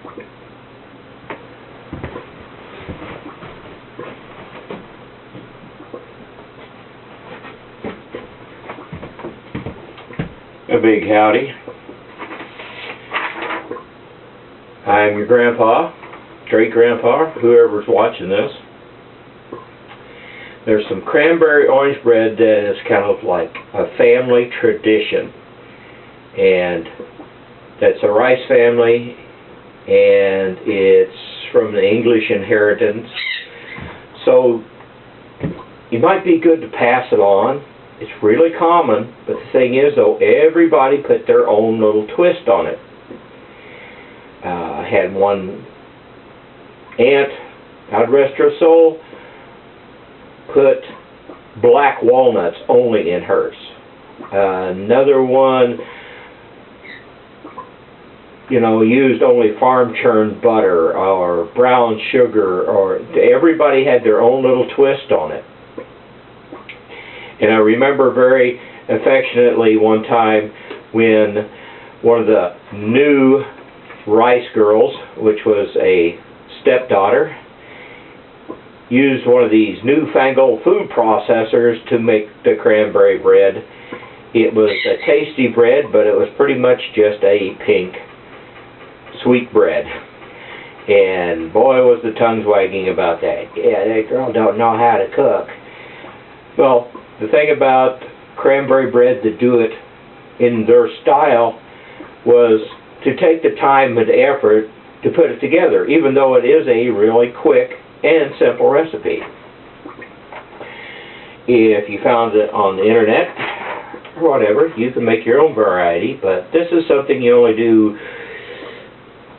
A big howdy. I'm your grandpa, great-grandpa, whoever's watching this. There's some cranberry orange bread that is kind of like a family tradition. And that's a rice family, and it's from the English inheritance. So it might be good to pass it on. It's really common, but the thing is, though, everybody put their own little twist on it. I had one aunt, God rest her soul, put black walnuts only in hers. Another one, you know, used only farm churned butter or brown sugar, or everybody had their own little twist on it. And I remember very affectionately one time when one of the new rice girls, which was a stepdaughter, used one of these newfangled food processors to make the cranberry bread. It was a tasty bread, but it was pretty much just a pink sweet bread. And boy, was the tongues wagging about that. Yeah, that girl don't know how to cook. Well, the thing about cranberry bread to do it in their style was to take the time and effort to put it together, even though it is a really quick and simple recipe. If you found it on the internet or whatever, you can make your own variety, but this is something you only do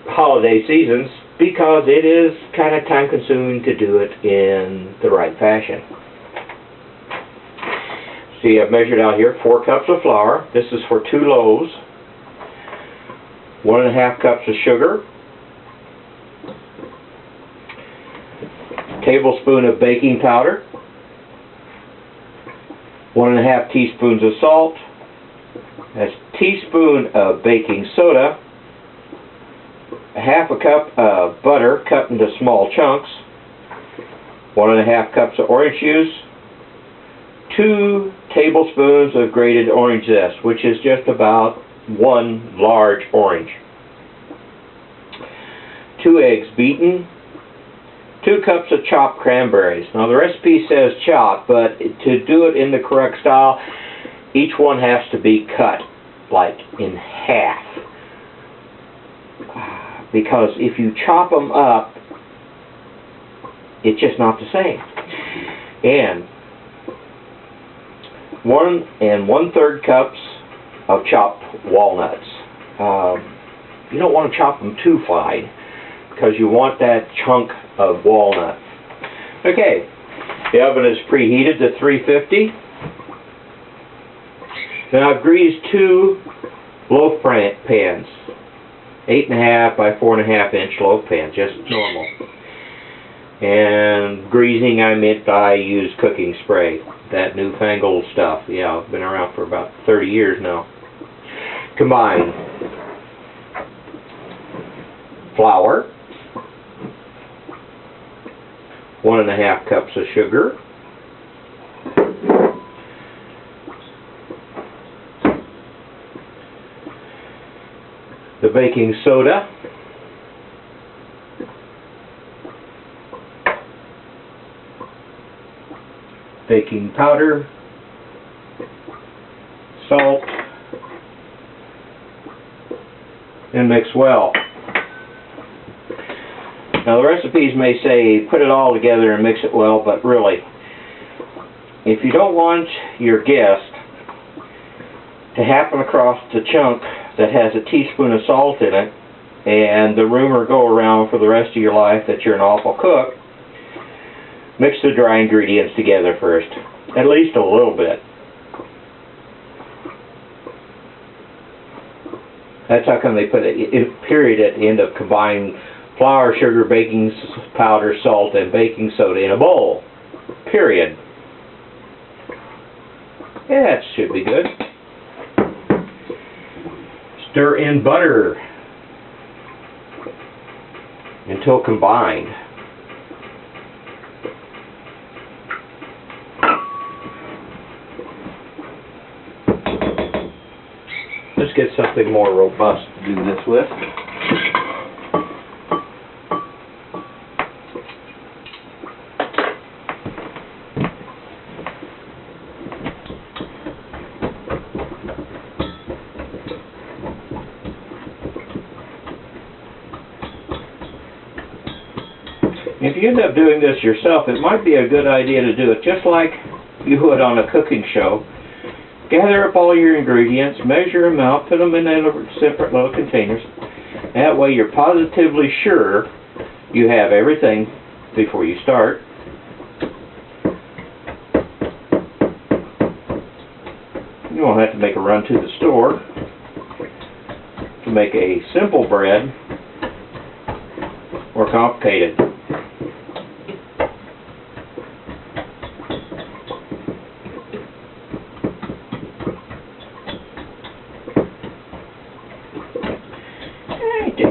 holiday seasons because it is kind of time consuming to do it in the right fashion. See, I've measured out here 4 cups of flour. This is for 2 loaves. 1½ cups of sugar. Tablespoon of baking powder. 1½ teaspoons of salt. That's a teaspoon of baking soda. 1/2 cup of butter cut into small chunks. 1½ cups of orange juice. 2 tablespoons of grated orange zest, which is just about 1 large orange. 2 eggs beaten. 2 cups of chopped cranberries. Now the recipe says chopped, but to do it in the correct style, each one has to be cut like in half. Because if you chop them up, it's just not the same. And 1 1/3 cups of chopped walnuts. You don't want to chop them too fine because you want that chunk of walnut. Okay, the oven is preheated to 350. Now I've greased 2 loaf pans, 8½ by 4½ inch loaf pan, just normal. And greasing, I meant I use cooking spray, that newfangled stuff. Yeah, I've been around for about 30 years now. Combine flour, 1½ cups of sugar, the baking soda, baking powder, salt, and mix well. Now the recipes may say put it all together and mix it well, but really, if you don't want your guest to happen across the chunk that has a teaspoon of salt in it and the rumor go around for the rest of your life that you're an awful cook, mix the dry ingredients together first, at least a little bit. That's how come they put a period at the end of combined flour, sugar, baking powder, salt, and baking soda in a bowl. Period. Yeah, that should be good. Stir in butter. until combined. Let's get something more robust to do this with. If you end up doing this yourself, it might be a good idea to do it just like you would on a cooking show. Gather up all your ingredients, measure them out, put them in separate little containers. That way you're positively sure you have everything before you start. You won't have to make a run to the store to make a simple bread or complicated.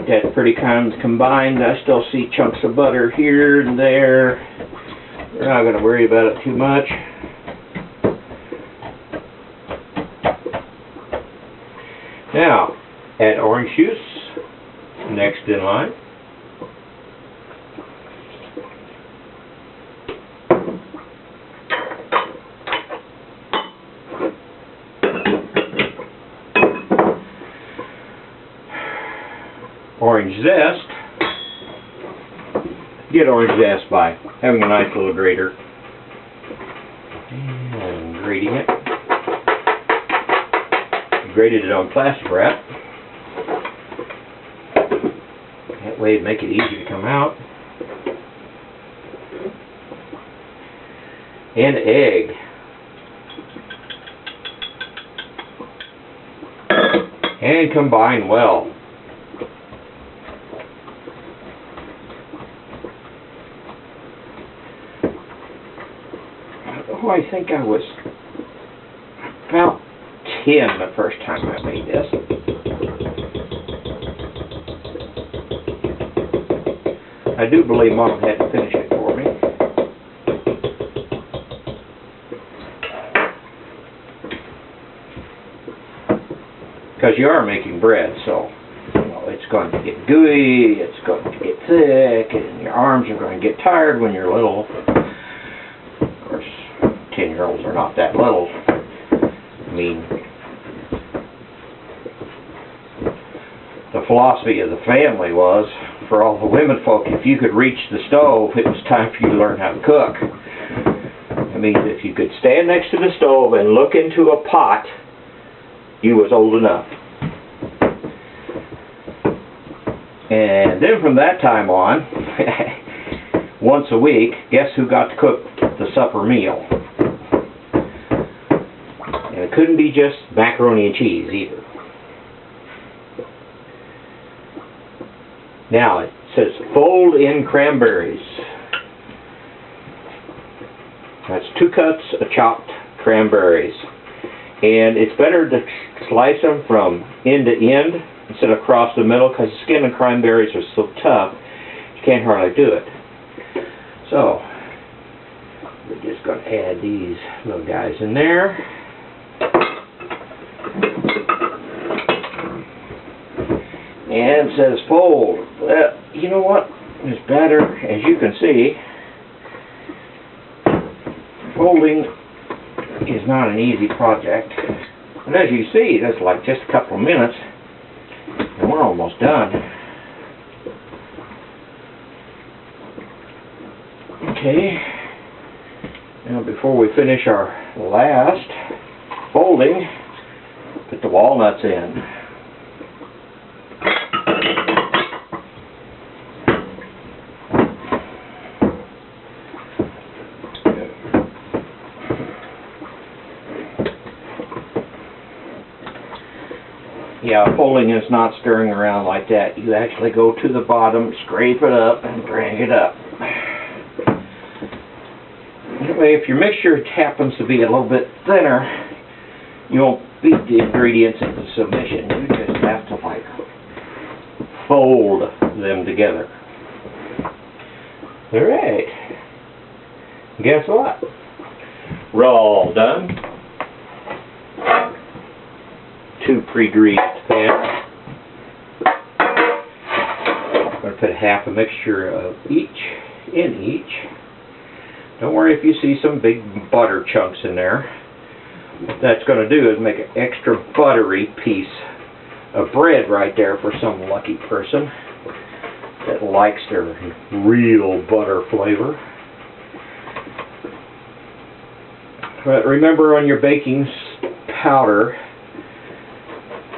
That's pretty kind of combined. I still see chunks of butter here and there. We're not going to worry about it too much. Now, add orange juice next in line. Orange zest. Get orange zest by having a nice little grater and grating it. Grated it on plastic wrap. That way it'd make it easy to come out. And egg. And combine well. Oh, I think I was about 10 the first time I made this. I do believe Mom had to finish it for me. Because you are making bread, so it's going to get gooey, it's going to get thick, and your arms are going to get tired when you're little. 10-year-olds are not that little. I mean, the philosophy of the family was, for all the women folk, if you could reach the stove, it was time for you to learn how to cook. I mean, if you could stand next to the stove and look into a pot, you was old enough. And then from that time on, once a week, guess who got to cook the supper meal? And it couldn't be just macaroni and cheese either. Now it says fold in cranberries. That's 2 cups of chopped cranberries. And it's better to slice them from end to end instead of across the middle, because the skin of cranberries are so tough you can't hardly do it. So we're just going to add these little guys in there. And it says fold. Well, you know what is better? As you can see, folding is not an easy project. And as you see, that's like just a couple of minutes, and we're almost done. Okay. Now before we finish our last folding, put the walnuts in. Yeah, folding is not stirring around like that. You actually go to the bottom, scrape it up, and bring it up. Anyway, if your mixture happens to be a little bit thinner, you won't beat the ingredients into submission. You just have to, like, fold them together. Alright. Guess what? We're all done. 2 pre-greased pans. I'm going to put half a mixture of each in each. Don't worry if you see some big butter chunks in there. What that's going to do is make an extra buttery piece of bread right there for some lucky person that likes their real butter flavor. But remember, on your baking powder,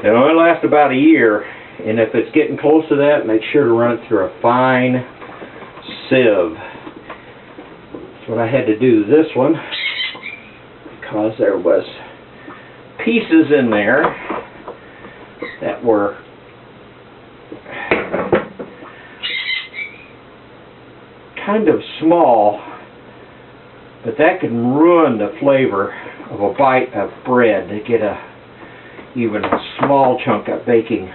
it only lasts about a year, and if it's getting close to that, make sure to run it through a fine sieve. That's what I had to do this one, because there was pieces in there that were kind of small, but that can ruin the flavor of a bite of bread to get even a small chunk of baking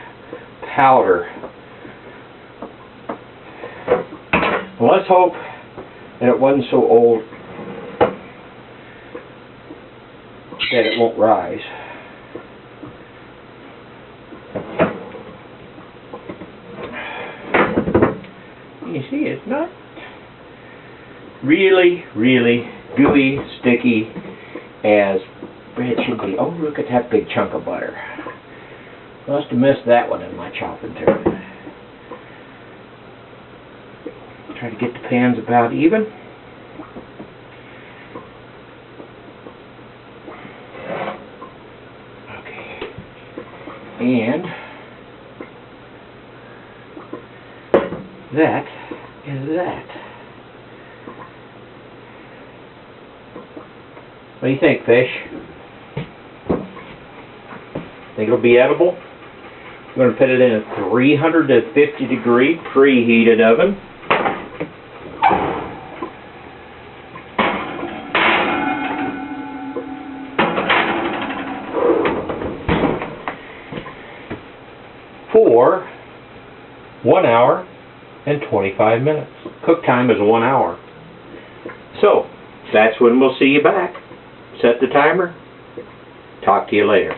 powder. Well, let's hope that it wasn't so old that it won't rise. You see, it's not really gooey, sticky as bread should be. Oh, look at that big chunk of butter. Must have missed that one in my chopping too. Try to get the pans about even. Okay. And that is that. What do you think, fish? Think it'll be edible? I'm going to put it in a 350 degree preheated oven. For 1 hour and 25 minutes. Cook time is 1 hour. So, that's when we'll see you back. Set the timer. Talk to you later.